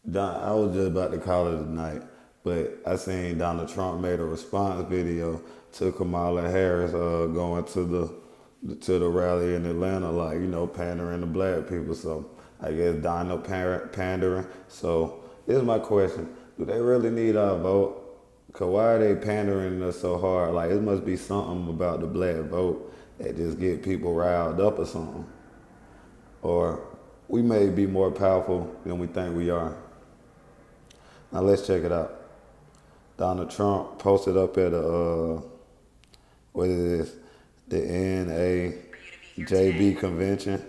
I was just about to call it a night, but I seen Donald Trump made a response video to Kamala Harris going to the rally in Atlanta, like pandering to black people. So I guess Donald pandering. So here's my question: do they really need our vote? Cause why are they pandering us so hard? Like it must be something about the black vote that just get people riled up or something. Or we may be more powerful than we think we are. Now let's check it out. Donald Trump posted up at what is this? The NAJB convention.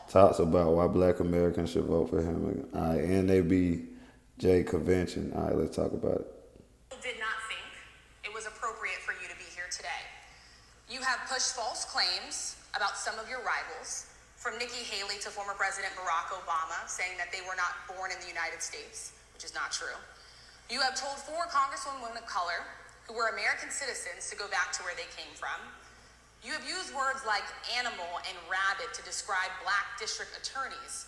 Talks about why black Americans should vote for him. All right, NABJ convention. All right, let's talk about it. Did not think it was appropriate for you to be here today. You have pushed false claims about some of your rivals, from Nikki Haley to former President Barack Obama, saying that they were not born in the United States, which is not true. You have told 4 congresswomen of color who were American citizens to go back to where they came from. You have used words like animal and rabbit to describe black district attorneys.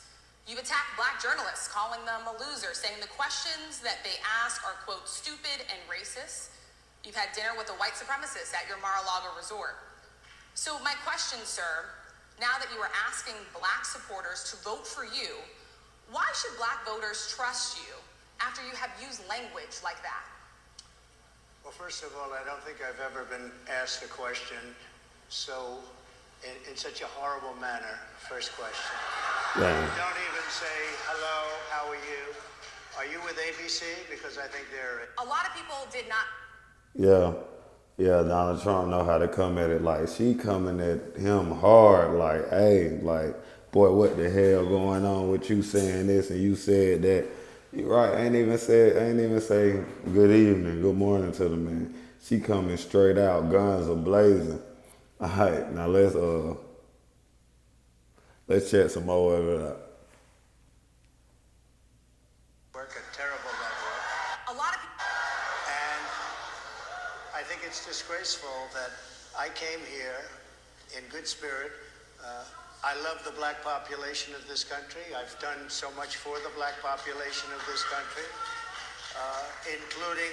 You've attacked black journalists, calling them a loser, saying the questions that they ask are, quote, stupid and racist. You've had dinner with a white supremacist at your Mar-a-Lago resort. So my question, sir, now that you are asking black supporters to vote for you, why should black voters trust you after you have used language like that? Well, first of all, I don't think I've ever been asked a question in such a horrible manner. First question. Yeah. Don't even say, hello, how are you? Are you with ABC? Because I think they're... A lot of people did not... Yeah, Donald Trump know how to come at it. Like, she coming at him hard, like, hey, like, boy, what the hell going on with you saying this and you said that? You right, ain't even say good evening, good morning to the man. She coming straight out, guns are blazing. All right, now let's check some more of it out. Work a terrible network. A lot of people... And I think it's disgraceful that I came here in good spirit. I love the black population of this country. I've done so much for the black population of this country, including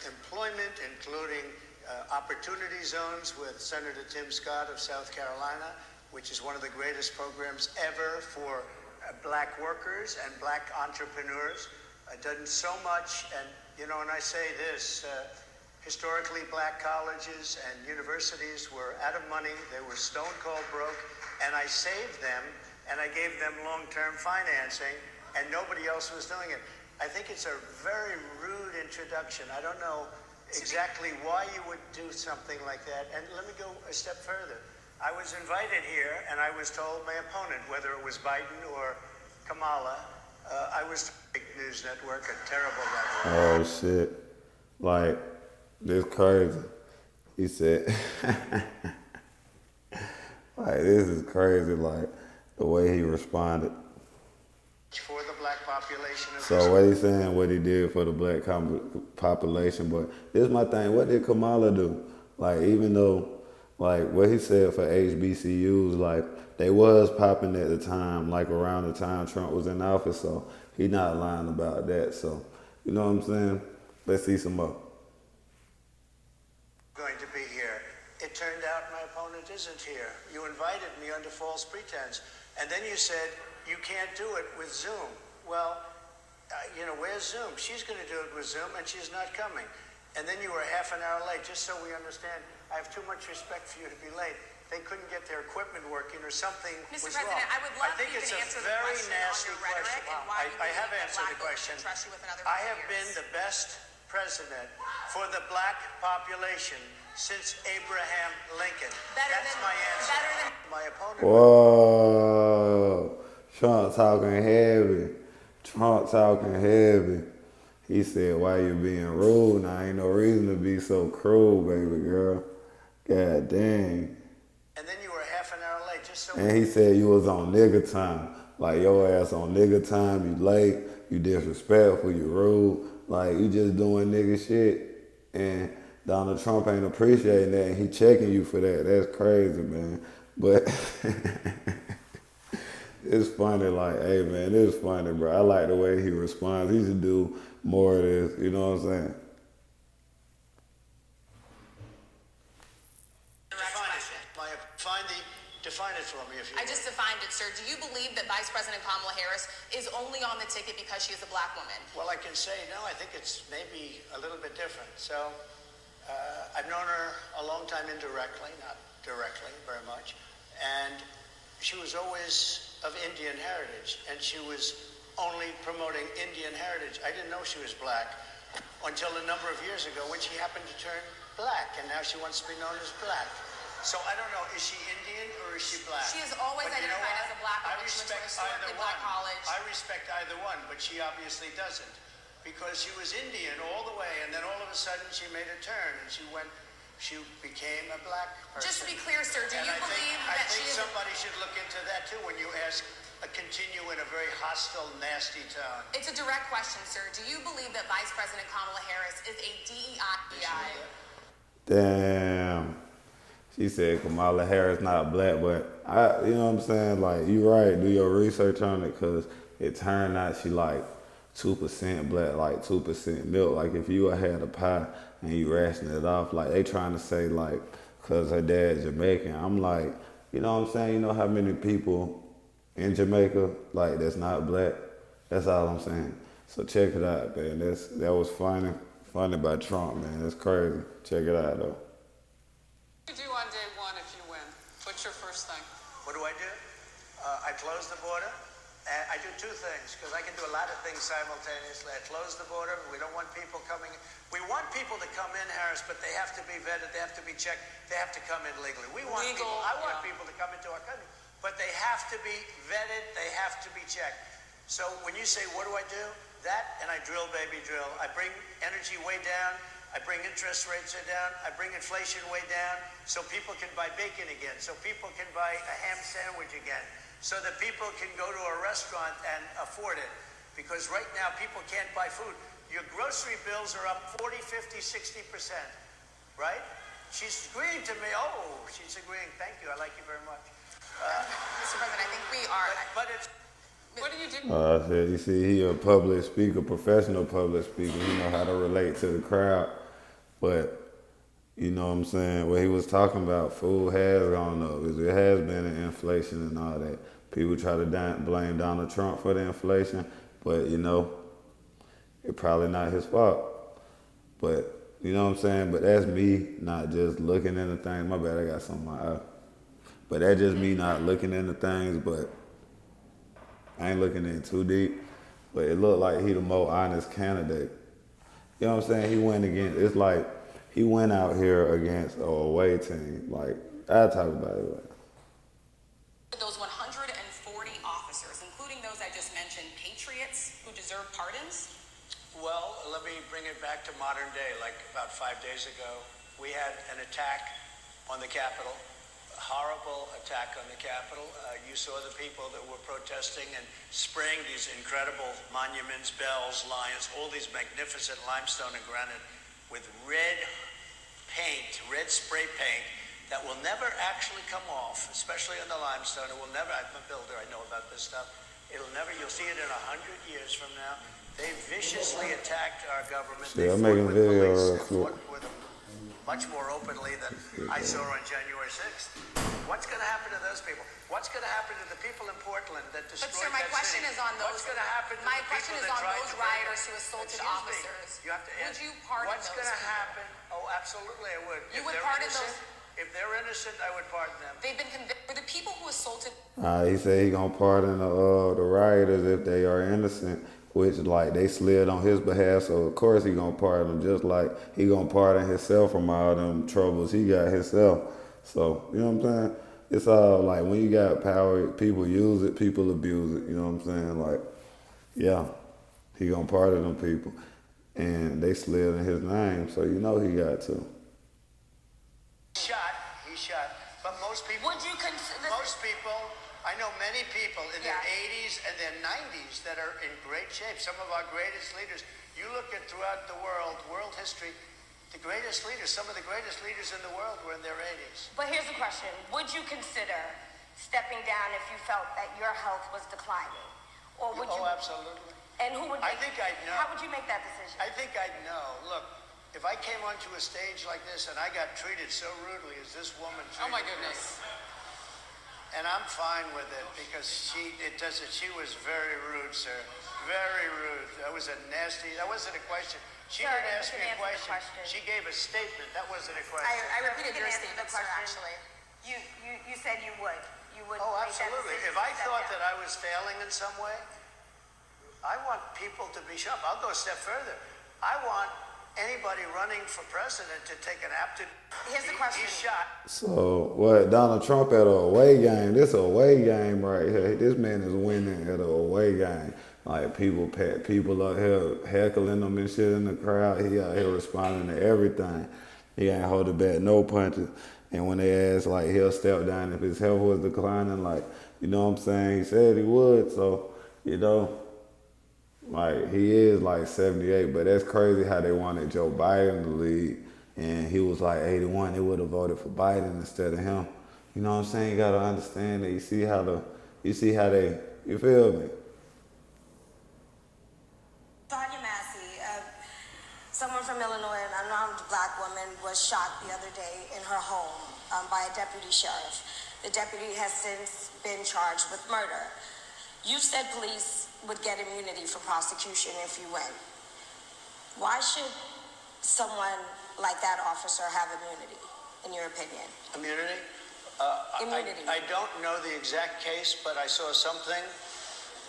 employment, including opportunity zones with Senator Tim Scott of South Carolina, which is one of the greatest programs ever for black workers and black entrepreneurs. I've done so much, and and I say this, historically black colleges and universities were out of money, they were stone cold broke, and I saved them, and I gave them long-term financing, and nobody else was doing it. I think it's a very rude introduction. I don't know exactly why you would do something like that, and let me go a step further. I was invited here, and I was told my opponent, whether it was Biden or Kamala, I was big news network, a terrible network. Oh shit! Like this crazy. He said, like this is crazy. Like the way he responded. For the black population. So what he's saying, what he did for the black population, but this is my thing. What did Kamala do? Like even though, like what he said for HBCUs, like they was popping at the time, like around the time Trump was in office. So he not lying about that. So you know what I'm saying? Let's see some more. Going to be here. It turned out my opponent isn't here. You invited me under false pretense, and then you said you can't do it with Zoom. Well, where's Zoom? She's going to do it with Zoom, and she's not coming. And then you were half an hour late, just so we understand. I have too much respect for you to be late. They couldn't get their equipment working or something Mr. was President, wrong. I would love I think you it's to a answer the very question on nasty your rhetoric question. and why you I have believe that answered black the voters question. should trust you with another I 4 have years. been the best president for the black population since Abraham Lincoln. That's my answer. Better than my opponent. Whoa, Trump talking heavy. Trump talking heavy. He said, why you being rude? Now ain't no reason to be so cruel, baby girl. God dang. And then you were half an hour late, just so. And he said you was on nigga time. Like your ass on nigga time, you late, you disrespectful, you rude. Like you just doing nigga shit. And Donald Trump ain't appreciating that, and he checking you for that. That's crazy, man. But it's funny, like, hey man, it's funny, bro. I like the way he responds. He should do more of this. You know what I'm saying? Define it for me, if you I just defined it, sir. Do you believe that Vice President Kamala Harris is only on the ticket because she is a black woman? Well, I can say no. I think it's maybe a little bit different. So I've known her a long time indirectly, not directly very much. And she was always of Indian heritage, and she was only promoting Indian heritage. I didn't know she was black until a number of years ago when she happened to turn black, and now she wants to be known as black. So I don't know, is she Indian or is she black? She has always identified as a black woman. I respect either one. I respect either one, but she obviously doesn't, because she was Indian all the way, and then all of a sudden she made a turn and she became a black person. Just to be clear, sir, do you believe that she is? Somebody should look into that too when you ask. Continue in a very hostile, nasty tone. It's a direct question, sir. Do you believe that Vice President Kamala Harris is a DEI? Damn. She said Kamala Harris not black, but you know what I'm saying? Like, you right, do your research on it, because it turned out she like 2% black, like 2% milk. Like, if you had a pie and you ration it off, like, they trying to say, like, because her dad's Jamaican. I'm like, you know what I'm saying? You know how many people in Jamaica, like, that's not black? That's all I'm saying. So check it out, man. That was funny. Funny by Trump, man. That's crazy. Check it out, though. What do you do on day one if you win? What's your first thing? What do? I close the border. And I do two things, because I can do a lot of things simultaneously. I close the border. We don't want people coming in. We want people to come in, Harris, but they have to be vetted. They have to be checked. They have to come in legally. I want people to come into our country, but they have to be vetted. They have to be checked. So when you say, what do? That, and I drill, baby, drill. I bring energy way down. I bring interest rates down. I bring inflation way down, so people can buy bacon again, so people can buy a ham sandwich again, so that people can go to a restaurant and afford it. Because right now, people can't buy food. Your grocery bills are up 40, 50, 60%, right? She's agreeing to me. Oh, she's agreeing. Thank you. I like you very much. Mr. President, I think we are. But it's... What do you do? You see, he a public speaker, professional public speaker. He know how to relate to the crowd. But, you know what I'm saying, what he was talking about, food has gone up. It has been an inflation and all that. People try to blame Donald Trump for the inflation, but, you know, it's probably not his fault. But, you know what I'm saying, but that's me not just looking into things. My bad, I got something in my eye. But that's just me not looking into things, but I ain't looking in too deep. But it looked like he the more honest candidate. You know what I'm saying? He went against, it's like, he went out here against a away team. Like, I talk about it. Like, those 140 officers, including those I just mentioned, patriots who deserve pardons? Well, let me bring it back to modern day. Like about 5 days ago, we had an attack on the Capitol, a horrible attack on the Capitol. You saw the people that were protesting and spraying these incredible monuments, bells, lions, all these magnificent limestone and granite with red paint, red spray paint that will never actually come off, especially on the limestone. It will never, I'm a builder, I know about this stuff. It'll never, you'll see it in 100 years from now. They viciously attacked our government. Yeah, I'm making a video. Much more openly than I saw on January 6th. What's going to happen to those people? What's going to happen to the people in Portland that destroyed that city? But sir, my question is on those. What's going to happen to my the question people is that on tried those to rioters who assaulted officers. You have to would ask, you pardon what's those? What's going to happen? Oh, absolutely, I would. You would pardon those? If they're innocent, I would pardon them. They've been convicted. For the people who assaulted. He said he gonna pardon the rioters if they are innocent. Which, like, they slid on his behalf, so of course he gonna pardon them, just like he gonna pardon himself from all them troubles he got himself. So, you know what I'm saying? It's all, like, when you got power, people use it, people abuse it, you know what I'm saying? Like, yeah, he gonna pardon them people. And they slid in his name, so you know he got to. He shot, but most people... Would you consider... Most people... I know many people in their 80s and their 90s that are in great shape. Some of our greatest leaders. You look at throughout the world history, the greatest leaders, some of the greatest leaders in the world were in their 80s. But here's the question. Would you consider stepping down if you felt that your health was declining? Or would you? Oh, absolutely. And who would I make, think I'd know. How would you make that decision? I think I'd know. Look, if I came onto a stage like this and I got treated so rudely as this woman treated Oh my me, goodness. and I'm fine with it because she was very rude, sir. Very rude. That was a nasty, that wasn't a question. She Sir, didn't you ask can me a answer the question. question. She gave a statement. That wasn't a question. I repeated You your can answer the statement, sir, question. actually. You said you would. You would Oh, make that absolutely. decision If I to step thought down. that I was failing in some way, I want people to be sharp. I'll go a step further. I want anybody running for president to take an aptitude. Here's the question. He's shot. So what? Donald Trump at a away game? This a away game right here. This man is winning at a away game. Like people up here heckling him and shit in the crowd. He out here responding to everything. He ain't holding back no punches. And when they ask like he'll step down if his health was declining, like you know what I'm saying, he said he would. So you know. Like he is like 78, but that's crazy how they wanted Joe Biden to lead, and he was like 81. They would have voted for Biden instead of him. You know what I'm saying? You gotta understand that. You see how they. You feel me? Tanya Massey, someone from Illinois, an unarmed black woman, was shot the other day in her home by a deputy sheriff. The deputy has since been charged with murder. You said police would get immunity for prosecution if you win. Why should someone like that officer have immunity, in your opinion? Immunity? Immunity. I don't know the exact case, but I saw something,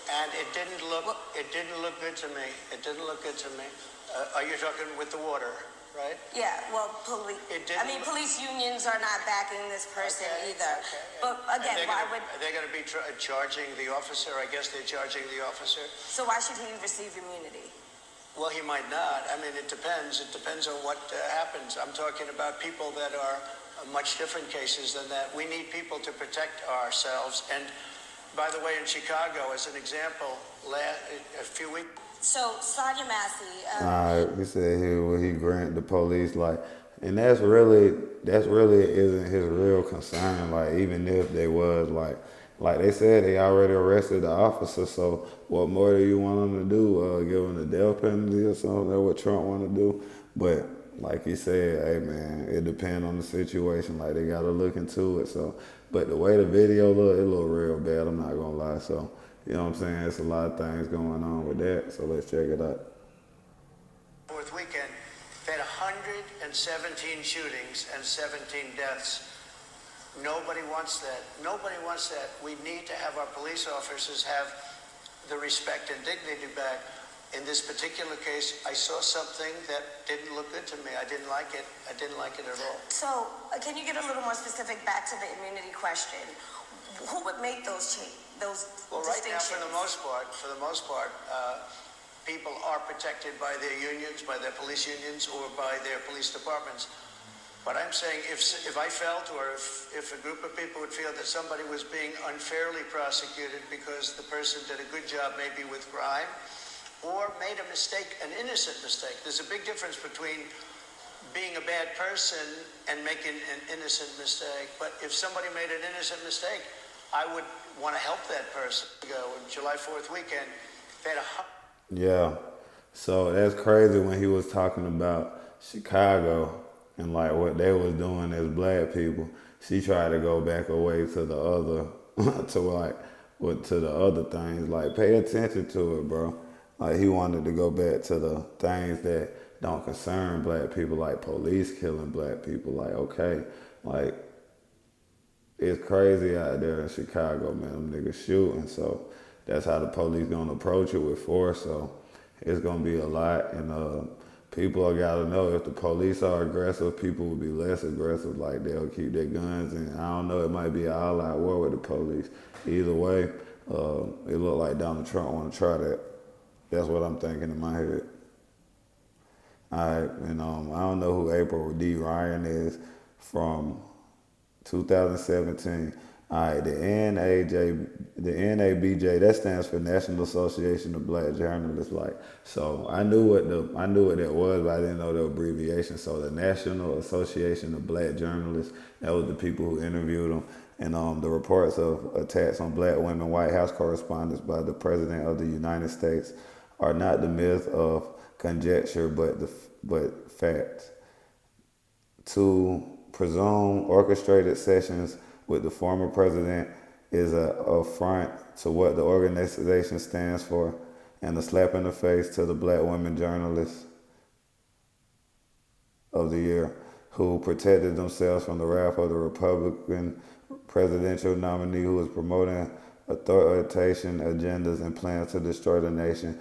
and it didn't look good to me. It didn't look good to me. Are you talking with the water, right? Yeah, well, police unions are not backing this person either. Okay. But again, They're going to be charging the officer? I guess they're charging the officer. So why should he receive immunity? Well, he might not. I mean, it depends. It depends on what happens. I'm talking about people that are much different cases than that. We need people to protect ourselves. And by the way, in Chicago, as an example, a few weeks. So, Tanya Massey. He said he grant the police like, and that's really isn't his real concern. Like even if they was like they said they already arrested the officer. So what more do you want them to do? Give them the death penalty or something? That's what Trump want to do. But like he said, hey man, it depends on the situation. Like they gotta look into it. So, but the way the video look, it look real bad. I'm not gonna lie. So. You know what I'm saying? There's a lot of things going on with that, so let's check it out. Fourth weekend, they had 117 shootings and 17 deaths. Nobody wants that. Nobody wants that. We need to have our police officers have the respect and dignity back. In this particular case, I saw something that didn't look good to me. I didn't like it. I didn't like it at all. So, can you get a little more specific back to the immunity question? Who would make those Well, right now, for the most part, people are protected by their unions, by their police unions, or by their police departments. But I'm saying if I felt, or if a group of people would feel that somebody was being unfairly prosecuted because the person did a good job maybe with crime, or made a mistake, an innocent mistake. There's a big difference between being a bad person and making an innocent mistake. But if somebody made an innocent mistake, I would want to help that person. July 4th weekend, they had Yeah. So that's crazy when he was talking about Chicago and like what they was doing as black people. She tried to go back away to the other, to the other things. Like pay attention to it, bro. Like he wanted to go back to the things that don't concern black people, like police killing black people. Like okay, like. It's crazy out there in Chicago, man. Them niggas shooting, so that's how the police gonna approach it with force. So it's gonna be a lot, and people gotta know if the police are aggressive, people will be less aggressive. Like they'll keep their guns, and I don't know. It might be an all-out war with the police. Either way, it look like Donald Trump want to try that. That's what I'm thinking in my head. All right, and I don't know who April D. Ryan is from 2017. All right, the NABJ, that stands for National Association of Black Journalists. Like, so I knew what that was, but I didn't know the abbreviation. So the National Association of Black Journalists, that was the people who interviewed him. And the reports of attacks on black women White House correspondents by the President of the United States are not the myth of conjecture, but fact. To presume orchestrated sessions with the former president is an affront to what the organization stands for and a slap in the face to the black women journalists of the year who protected themselves from the wrath of the Republican presidential nominee who is promoting authoritarian agendas and plans to destroy the nation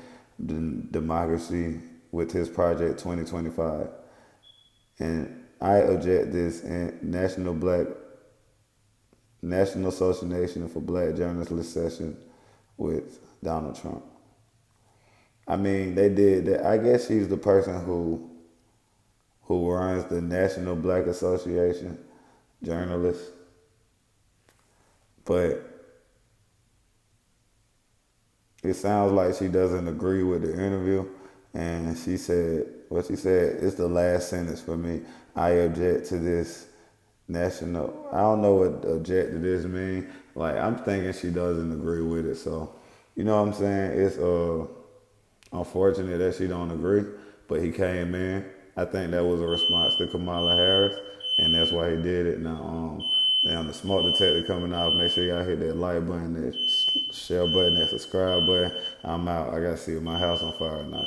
democracy with his Project 2025. And I object this in National Association for Black Journalists session with Donald Trump. I mean, they did that. I guess she's the person who runs the National Black Association Journalists. But it sounds like she doesn't agree with the interview. And she said, what she said, it's the last sentence for me. I object to this national, I don't know what object to this mean. Like, I'm thinking she doesn't agree with it. So, you know what I'm saying? It's unfortunate that she don't agree, but he came in. I think that was a response to Kamala Harris, and that's why he did it. Now, the smoke detector coming off. Make sure y'all hit that like button, that share button, that subscribe button. I'm out. I gotta see my house on fire or not.